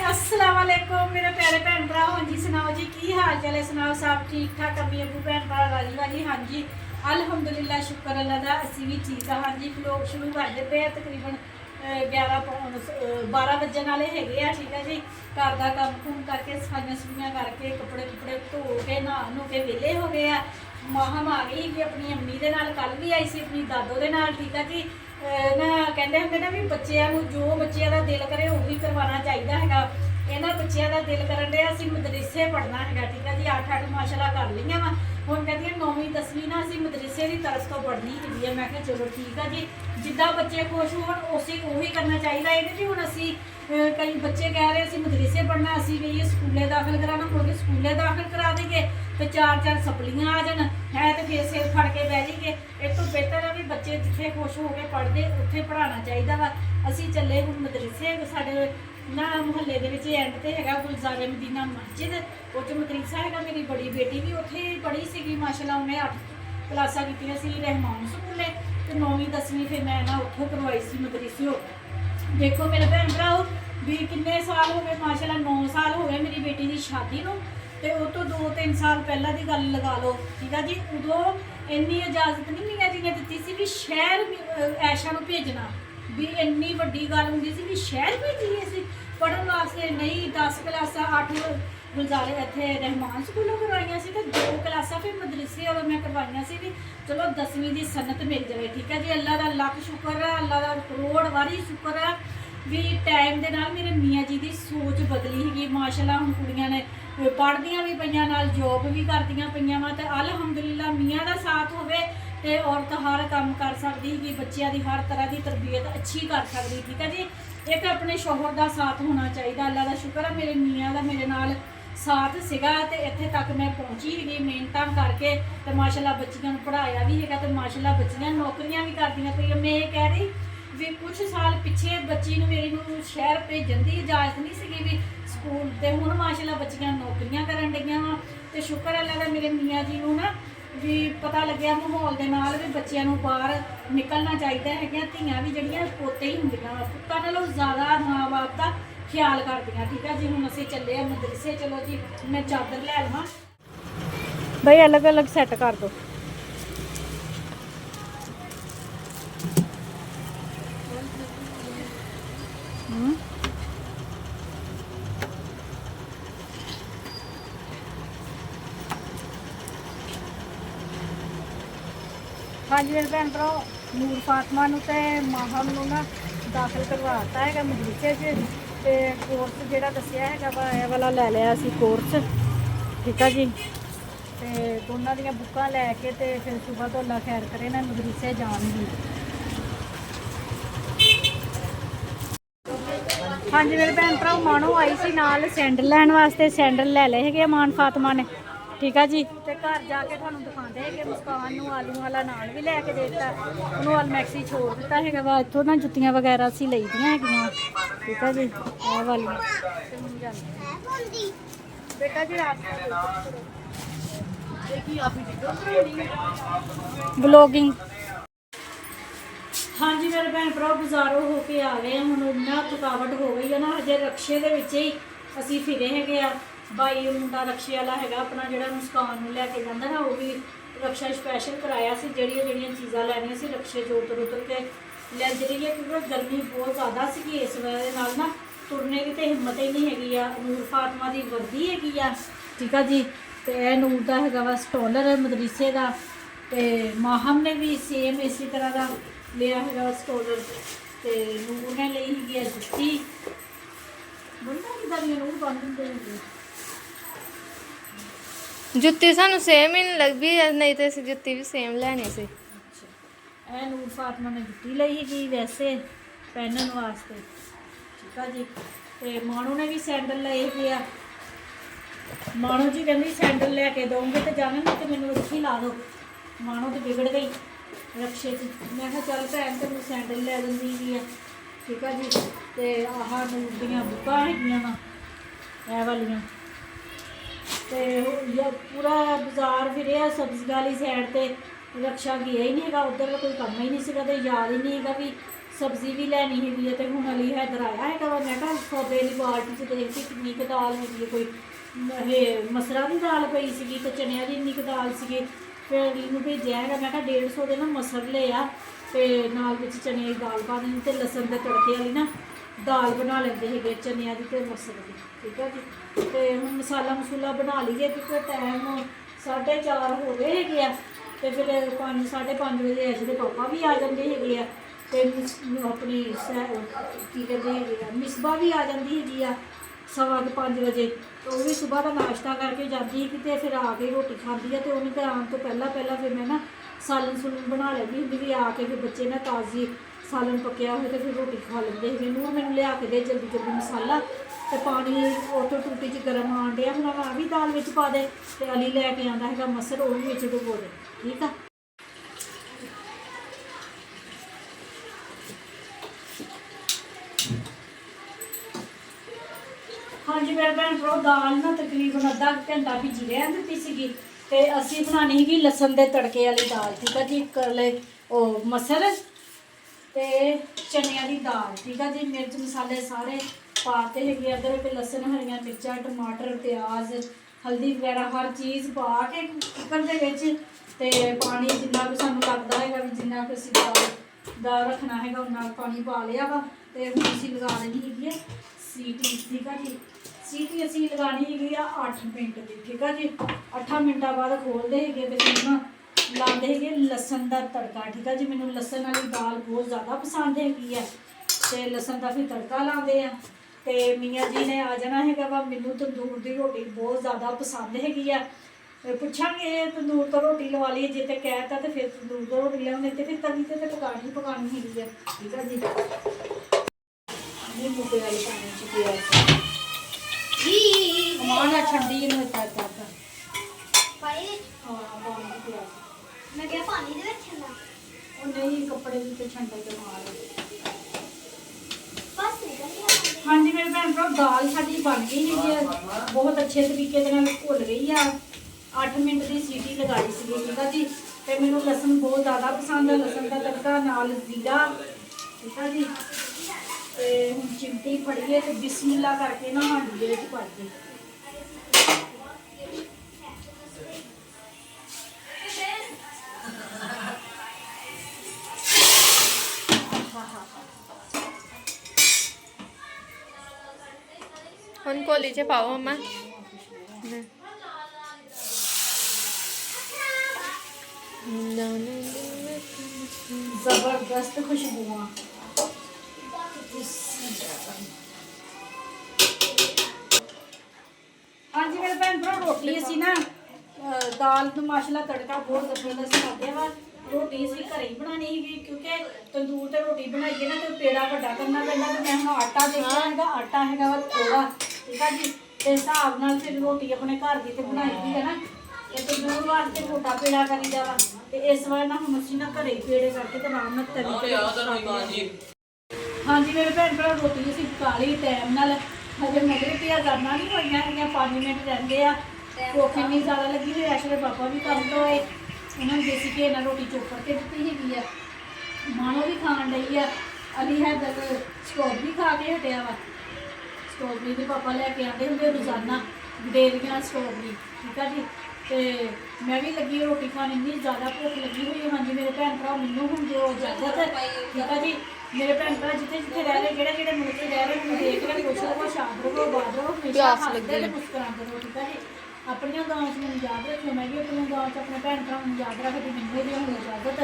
अस्सलाम वालेकुम मेरे प्यारे भैन भरा। हाँ जी सुनाओ जी की हाल चाल है, सुनाओ सब ठीक ठाक, अम्मी अबू भैन भरा राजी वाजी। हाँ जी अलहमदुलिल्लाह शुक्र अल्लाह का असी भी ठीक है। हाँ जी लोग शुरू कर देते हैं तकरीबन 11-12 बजन वाले है। ठीक है जी घर का काम कुम करके सफाइया सफुइयाँ करके कपड़े कुपड़े धो के नहा नू के वेले हो गए आ। माहम आ गई कि अपनी अम्मी के नाल, कल भी आई सी अपनी दादो के नाल। ठीक है जी ना कहते होंगे ना भी बच्चों जो बच्चों का दिल करे वो भी करवाना चाहिए है। इन्होंने बच्चों का दिल करन दिया असी मदरसे पढ़ना है। ठीक है जी 8 माशाल्लाह कर लिया वा। हुण कहती 9वीं 10वीं ना असी मदरसे की तरफ तो पढ़नी है। मैं क्या चलो ठीक है जी जिदा बच्चे खुश हो उसी उही करना चाहिए। ये जी हुण असी कई बच्चे कह रहे असी मदरसे पढ़ना, असी कही स्कूले दाखिल कराना, क्योंकि स्कूले दाखिल करा देंगे तो 4-4 सपलियाँ आ जान है तो फिर सिर फड़ के बह जाएंगे। एक तो बेहतर है भी बच्चे जिथे खुश हो के पढ़ते उत्थे पढ़ाना चाहिए वा। असी चले हुण मदरसे साढ़े ना मुहल्ले के एंड ते है गुलजारे मदीना मस्जिद, वो मदरसा है। मेरी बड़ी बेटी भी उत्थे पढ़ी सी माशाल्लाह, उन्हें 8 क्लासा की रहमान स्कूले तो 9वीं 10वीं फिर मैं ना उत्थों करवाई सी मदरसे। देखो मेरे भैन भराओ भी किन्ने साल हो गए माशाल्लाह, 9 साल हो गए मेरी बेटी की शादी को। तो वो तो 2-3 साल पहला की गल लगा लो। ठीक है जी उदों इन्नी इजाजत नहीं मिलिया जिन्हें दी सी भी शहर ऐशा को भेजना भी इन्नी वड्डी गल होंगी सी भी शहर भेजीए असी पढ़न वास्ते। नहीं 10 क्लासा 8 गुलजारे इतने रहमान स्कूलों करवाइया सी, तो 2 क्लासा फिर मदरसे और मैं करवाइया सी भी चलो 10वीं की सनत मिल जाए। ठीक है जी अल्लाह का लख शुक्र है, अल्लाह का करोड़ वारी शुक्र है भी टाइम के नाल मेरे मियाँ जी की सोच बदली हैगी माशाल्लाह। हम कुड़ियां ने पढ़दियाँ भी पईयां नाल जॉब भी करदियाँ पईयां वा। तो अलहमदुलिल्लाह मियाँ का साथ होवे तो औरत हर काम कर सकती है, बच्चों की हर तरह की तरबियत अच्छी कर सकती। ठीक है जी एक अपने शौहर का साथ होना चाहिए। अल्लाह का शुक्र है मेरे मियाँ का मेरे नाल साथ सिगा ते इत्थे तक मैं पहुँची ही मेहनत करके तो माशाल्लाह बच्चियों को पढ़ाया भी है। तो माशाल्लाह बच्चियां नौकरियां भी करदियां पईयां। मैं ये कह रही भी कुछ साल पिछे बच्ची मेरी शहर भेजन की इजाजत नहीं सी भी स्कूल, तो हूँ माशाल्लाह बच्चियां नौकरियां करन डईयां वा। तो शुक्र अल्लाह का मेरे मियाँ जी को ना भी पता लग्या माहौल के नाल भी बच्चों को बाहर निकलना चाहिए है। धियाँ भी जड़ियाँ पोते ही होंदियां पुत्तां नालों ज़्यादा माँ बाप का ख्याल करदियां। ठीक है जी हुण असीं चले आ मदरसे। चलो जी मैं चादर लै लवां भाई, अलग अलग सैट कर दो। हाँ जी मेरे भैन भरा नूर फातमा तो माहम ना दाखिल करवाता है मदरसे तो कोर्स जोड़ा दसिया है वा यह वाला लै लिया असी कोर्स। ठीक है जी तो दोनों दियाँ बुक्कां लैके तो फिर सुबह तो अल्लाह खैर करे ना मदरसे जाणगी। हाँ जी मेरे भैन भरा मानो आई सी नाल सैंडल लैन वास्ते, सैंडल लै ले है मान फातमा ने। ठीक है जी तो घर जाके थानू दिखाते हैं कि मुस्कान नू आलू वाला नान भी लैके देता, उन्होंने अलमैक्सी छोड़ दिता है वा। इतों ना जुत्तियां वगैरह असी लई दियां है। ठीक है जी यह वाली बेटा जी ब्लॉगिंग। हाँ जी मेरे भैन भरा बाजारों होके आ गए हम, इन्ना थकावट हो गई है ना। अजे रक्शे के विच ही असी फिरे है। भाई मुंडा रक्शे वाला है अपना जो मुस्कान लैके जाता ना, वो भी रक्शा स्पैशल कराया से जड़िया जड़िया चीज़ा लैनिया से रक्शे जो उतर उतर के लैंदी रही है, क्योंकि गर्मी बहुत ज़्यादा सी इस वजह नाल ना तुरने की तो हिम्मत ही नहीं हैगी। नूर फातमा की वर्दी हैगी आ। ठीक है जी तो यह नूर का है वा स्टॉलर मदरसे का। तो माहम ने भी सेम इसी तरह का लिया है स्टॉलर। तो नूर ने ली है जुत्ती बंदा किदा दी नूर बन देंगे जुत्ती सानू सेम ही लगती है, नहीं तो असी जुत्ती भी सेम लैनी सी। अच्छा नूर फातमा ने जुत्ती ली हैगी वैसे पहनने वास्ते। ठीक है जी तो मानू ने भी सैंडल लए गए। मानू जी कहती सैंडल लैके दोगे तो जाना नहीं तो मैंने रखी ला दो। मानू तो बिगड़ गई रक्शे मैं कहा चल भैन तेन सैंडल लै देंदी है। ठीक है जी तो आह नूर दियाँ बुक्कां हैगियां वा यह वालियां। तो पूरा बाजार फिर सब्जी वाली साइड से रक्षा गया ही नहीं है, उधर कोई काम ही नहीं सका। तो याद ही नहीं है भी ਸਬਜ਼ੀ ਵੀ ਲੈਣੀ ਹੈਗੀ ਹੈ ਤੇ ਹੁਣ ਅਲੀ ਹੈਦਰ ਆਇਆ ਹੈਗਾ ਵਾ। ਮੈਂ ਕਿਹਾ ਸੌਦੇ ਦੀ ਬਾਲਟੀ 'ਚ ਦੇਖਦੀ ਕਿੰਨੀ ਕੁ ਦਾਲ ਹੈਗੀ ਹੈ, ਕੋਈ ਇਹ ਮਸਰਾਂ ਦੀ ਦਾਲ ਪਈ ਸੀਗੀ ਤੇ ਚਨਿਆਂ ਦੀ ਇੰਨੀ ਕੁ ਦਾਲ ਸੀਗੀ। ਫਿਰ ਅਲੀ ਨੂੰ ਭੇਜਿਆ ਹੈਗਾ, ਮੈਂ ਕਿਹਾ 150 ਦੇ ਨਾ ਮਸਰ ਲਏ ਆ ਤੇ ਨਾਲ ਵਿੱਚ ਚਨੇ ਦੀ ਦਾਲ ਪਾ ਦੇਣੀ ਤੇ ਲਸਣ ਦੇ ਤੜਕੇ ਵਾਲੀ ਨਾ ਦਾਲ ਬਣਾ ਲੈਂਦੇ ਹੈਗੇ ਚਨਿਆਂ ਦੀ ਤੇ ਮਸਰ ਦੀ। ਠੀਕ ਹੈ ਜੀ। ਤੇ ਹੁਣ ਮਸਾਲਾ ਮਸੂਲਾ ਬਣਾ ਲਈਏ ਕਿਉਂਕਿ ਟਾਈਮ 4:30 ਹੋ ਗਏ ਹੈਗੇ ਆ ਤੇ ਫਿਰ 5-5:30 ਵਜੇ ਐਸੇ ਦੇ ਪਾਪਾ ਵੀ ਆ ਜਾਂਦੇ ਹੈਗੇ ਆ ਤੇ ਆਪਣੀ ਕੀ ਕਹਿੰਦੇ ਹੈਗੇ ਆ ਮਿਸਬਾ ਵੀ ਆ ਜਾਂਦੀ ਹੈਗੀ ਆ 4:15 ਵਜੇ। ਤੇ ਉਹ ਵੀ ਸਵੇਰ ਦਾ ਨਾਸ਼ਤਾ ਕਰਕੇ ਜਾਂਦੀ ਸੀ ਤੇ ਫਿਰ ਆ ਕੇ ਰੋਟੀ ਖਾਂਦੀ ਆ ਤੇ ਉਹਨੂੰ ਤਾਂ ਆਉਣ ਤੋਂ ਪਹਿਲਾਂ ਫਿਰ ਮੈਂ ਨਾ ਸਾਲਨ ਸੁਲਨ ਬਣਾ ਲੈਂਦੀ ਹੁੰਦੀ ਵੀ ਆ ਕੇ ਫਿਰ ਬੱਚੇ ਨਾ ਤਾਜ਼ੀ ਸਾਲਨ ਪੱਕਿਆ ਹੋਏ ਤੇ ਫਿਰ ਰੋਟੀ ਖਾ ਲੈਂਦੇ ਸੀ। ਮੈਨੂੰ ਲਿਆ ਕੇ ਦੇ ਜਲਦੀ ਜਲਦੀ ਮਸਾਲਾ ਤੇ ਪਾਣੀ ਉੱਥੋਂ ਟੂਟੀ 'ਚ ਗਰਮ ਆਉਣ ਡਿਆ ਹੁਣ ਆ ਵੀ ਦਾਲ ਵਿੱਚ ਪਾ ਦੇ ਤੇ ਅਲੀ ਲੈ ਕੇ ਆਉਂਦਾ ਹੈਗਾ ਮਸਰ ਉਹ ਵੀ ਵਿੱਚ ਡੁਬੋ ਦੇ। ਠੀਕ ਆ। ਹਾਂਜੀ ਮੇਰੇ ਭੈਣ ਭਰਾ ਦਾਲ ਨਾ ਤਕਰੀਬਨ ਅੱਧਾ ਘੰਟਾ ਭਿੱਜੀ ਰਹਿਣ ਦਿੱਤੀ ਸੀਗੀ ਤੇ ਅਸੀਂ ਬਣਾਉਣੀ ਸੀਗੀ ਲਸਣ ਦੇ ਤੜਕੇ ਵਾਲੀ ਦਾਲ। ਠੀਕ ਆ ਜੀ। ਕਰ ਲਏ ਉਹ ਮਸਰ ਤੇ ਚਨਿਆਂ ਦੀ ਦਾਲ। ਠੀਕ ਆ ਜੀ। ਮਿਰਚ ਮਸਾਲੇ ਸਾਰੇ ਪਾਤੇ ਹੈਗੇ, ਅਦਰਕ ਲਸਣ ਹਰੀਆਂ ਮਿਰਚਾਂ ਟਮਾਟਰ ਪਿਆਜ਼ ਹਲਦੀ ਵਗੈਰਾ ਹਰ ਚੀਜ਼ ਪਾ ਕੇ ਕੁੱਕਰ ਦੇ ਵਿੱਚ ਤੇ ਪਾਣੀ ਜਿੰਨਾ ਕੁ ਸਾਨੂੰ ਲੱਗਦਾ ਹੈਗਾ ਵੀ ਜਿੰਨਾ ਕੁ ਅਸੀਂ ਦਾਲ ਰੱਖਣਾ ਹੈਗਾ ਉਹਨਾਂ ਪਾਣੀ ਪਾ ਲਿਆ ਵਾ ਤੇ ਹੁਣ ਅਸੀਂ ਲਗਾ ਦੇਣੀ ਹੈਗੀ ਹੈ ਸੀਟੀ। ਠੀਕ ਆ ਜੀ। ਸੀਟੀ ਅਸੀਂ ਲਗਾਉਣੀ ਹੈਗੀ ਆ 8 ਮਿੰਟ ਦੀ। ਠੀਕ ਆ ਜੀ। 8 ਮਿੰਟਾਂ ਬਾਅਦ ਖੋਲਦੇ ਹੈਗੇ ਤੇ ਫਿਰ ਨਾ ਲਾਉਂਦੇ ਹੈਗੇ ਲਸਣ ਦਾ ਤੜਕਾ। ਠੀਕ ਆ ਜੀ। ਮੈਨੂੰ ਲਸਣ ਵਾਲੀ ਦਾਲ ਬਹੁਤ ਜ਼ਿਆਦਾ ਪਸੰਦ ਹੈਗੀ ਆ ਤੇ ਲਸਣ ਦਾ ਫਿਰ ਤੜਕਾ ਲਾਉਂਦੇ ਆ ਤੇ ਮੀਆਂ ਜੀ ਨੇ ਆ ਜਾਣਾ ਹੈਗਾ ਵਾ। ਮੈਨੂੰ ਤੰਦੂਰ ਦੀ ਰੋਟੀ ਬਹੁਤ ਜ਼ਿਆਦਾ ਪਸੰਦ ਹੈਗੀ ਆ। ਪੁੱਛਾਂਗੇ ਤੰਦੂਰ ਤੋਂ ਰੋਟੀ ਲਵਾ ਲਈਏ ਜੇ ਤੇ ਕਹਿਤਾ ਤੇ ਫਿਰ ਤੰਦੂਰ ਤੋਂ ਰੋਟੀ ਲਿਆਉਂਦੇ ਤੇ ਫਿਰ ਤਵੀ ਤੇ ਪਕਾਉਣੀ ਹੈਗੀ ਆ। ਠੀਕ ਆ ਜੀ। ਇਹ ਮੁੱਦੇ ਵਾਲੀ ਪਾਣੀ ਚ ਪਿਆ ਮਾਣਾ ਠੰਡੀ ਨੂੰ ਕਰਦਾ ਪਾਣੀ ਹਾਂ ਪਾਣੀ ਚ ਪਿਆ ਮੈਂ ਕਿਹਾ ਪਾਣੀ ਦੇ ਵਿੱਚ ਛੱਡਣਾ ਉਹ ਨਹੀਂ ਕੱਪੜੇ ਦੇ ਉੱਤੇ ਛੰਡੇ ਤੇ ਮਾਰ। ਬਸ ਨਿਕਲ ਗਿਆ। ਹਾਂਜੀ ਮੇਰੇ ਭੈਣ ਭਰਾ ਦਾਲ ਸਾਡੀ ਬਣ ਗਈ ਹੈਗੀ ਆ ਬਹੁਤ ਅੱਛੇ ਤਰੀਕੇ ਦੇ ਨਾਲ ਘੁਲ ਗਈ ਆ। 8 ਮਿੰਟ ਦੀ ਸੀਟੀ ਲਗਾਈ ਸੀਗੀ। ਠੀਕ ਆ ਜੀ। ਤੇ ਮੈਨੂੰ ਲਸਣ ਬਹੁਤ ਜ਼ਿਆਦਾ ਪਸੰਦ ਆ। ਲਸਣ ਦਾ ਤੜਕਾ ਨਾਲ ਜ਼ੀਰਾ। ਠੀਕ ਆ ਜੀ। ਤੇ ਹੁਣ ਚਿਮਟੀ ਫੜੀਏ ਤੇ ਬਿਸਮਿਲ੍ਲਾ ਕਰਕੇ ਨਾ ਹਾਂਡੀ ਦੇ ਵਿੱਚ ਪਾ ਦੇ। ਹੁਣ ਕੋਲੀ 'ਚ ਪਾਓ ਮਮਾ। ਜ਼ਬਰਦਸਤ ਖੁਸ਼ਬੂਆਂ। ਹਾਂਜੀ ਮੇਰੇ ਭੈਣ ਭਰਾ ਰੋਟੀ ਅਸੀਂ ਨਾ ਦਾਲ ਨੂੰ ਮਾਸ਼ਾਅੱਲਾ ਤੜਕਾ ਬਹੁਤ ਜ਼ਬਰਦਸਤ ਕਰਦੇ ਵਾ। ਰੋਟੀ ਅਸੀਂ ਘਰੇ ਹੀ ਬਣਾਉਣੀ ਹੈਗੀ ਕਿਉਂਕਿ ਤੰਦੂਰ ਤੇ ਰੋਟੀ ਬਣਾਈਏ ਨਾ ਤੇ ਪੇੜਾ ਵੱਡਾ ਕਰਨਾ ਪੈਂਦਾ ਤੇ ਮੈਂ ਹੁਣ ਆਟਾ ਦੇਖਿਆ ਹੈਗਾ ਆਟਾ ਹੈਗਾ ਵਾ ਥੋੜਾ। ਠੀਕ ਆ ਜੀ। ਤੇ ਹਿਸਾਬ ਨਾਲ ਫਿਰ ਰੋਟੀ ਆਪਣੇ ਘਰ ਦੀ ਤੇ ਬਣਾਈ ਦੀ ਹੈ ਨਾ ਤੇ ਤੰਦੂਰ ਵਾਸਤੇ ਮੋਟਾ ਪੇੜਾ ਕਰੀਦਾ ਵਾ ਤੇ ਇਸ ਵਾਰ ਨਾ ਹੁਣ ਅਸੀਂ ਨਾ ਘਰੇ ਪੇੜੇ ਕਰਕੇ ਤੇ ਆਰਾਮ ਨਾਲ ਤਰੀ ਤੇ ਹਾਂਜੀ ਮੇਰੇ ਭੈਣ ਭਰਾ ਰੋਟੀ ਅਸੀਂ ਪਕਾ ਲਈ ਟਾਈਮ ਨਾਲ। ਹਜੇ ਮਗਰ ਪਿਆ ਕਰਨਾ ਨਹੀਂ ਹੋਈਆਂ ਹੈਗੀਆਂ 5 ਮਿੰਟ ਰਹਿੰਦੇ ਆ। ਭੁੱਖ ਇੰਨੀ ਜ਼ਿਆਦਾ ਲੱਗੀ ਹੋਈ ਐਸ਼ਲੇ ਪਾਪਾ ਵੀ ਕੰਮ ਤੋਂ ਆਏ ਉਹਨਾਂ ਨੂੰ ਦੇਸੀ ਘੇ ਨਾਲ ਰੋਟੀ ਚੋਪੜ ਕੇ ਦਿੱਤੀ ਹੈਗੀ ਆ। ਮਾਣੋ ਵੀ ਖਾਣ ਲਈ ਆ। ਅਲੀ ਹੈਦਰ ਸਟ੍ਰਾਬੇਰੀ ਖਾ ਕੇ ਹਟਿਆ ਵਾ। ਸਟ੍ਰਾਬੇਰੀ ਦੇ ਪਾਪਾ ਲੈ ਕੇ ਆਉਂਦੇ ਹੁੰਦੇ ਰੋਜ਼ਾਨਾ ਡੇਰੀਆਂ ਸਟ੍ਰਾਬੇਰੀ। ਠੀਕ ਆ ਜੀ। ਤੇ ਮੈਂ ਵੀ ਲੱਗੀ ਰੋਟੀ ਖਾਣ ਇੰਨੀ ਜ਼ਿਆਦਾ ਭੁੱਖ ਲੱਗੀ ਹੋਈ ਹੈ। ਹਾਂਜੀ ਮੇਰੇ ਭੈਣ ਭਰਾ ਮੈਨੂੰ ਹੁਣ ਦਿਓ ਇਜਾਜ਼ਤ। ਠੀਕ ਆ ਜੀ। ਮੇਰੇ ਭੈਣ ਭਰਾ ਜਿੱਥੇ ਰਹਿ ਰਹੇ ਕਿਹੜੇ ਮੁਲਕ 'ਚ ਰਹਿ ਰਹੇ ਮੈਨੂੰ ਦੇਖ ਰਹੇ ਖੁਸ਼ ਰਹੋ ਸ਼ਾਦ ਰਹੋ ਆਬਾਦ ਰਹੋ ਹਮੇਸ਼ਾ ਹੱਸਦੇ ਤੇ ਮੁਸਕਰਾਉਂਦੇ ਰਹੋ। ਠੀਕ ਆ ਜੀ। ਆਪਣੀਆਂ ਗਾਵਾਂ 'ਚ ਮੈਨੂੰ ਯਾਦ ਰੱਖਿਓ ਮੈਂ ਵੀ ਆਪਣੀਆਂ ਗਾਵਾਂ 'ਚ ਆਪਣੇ ਭੈਣ ਭਰਾ ਨੂੰ ਯਾਦ ਰੱਖਦੀ। ਮੈਨੂੰ ਵੀ ਹੁਣ ਇਜਾਜ਼ਤ।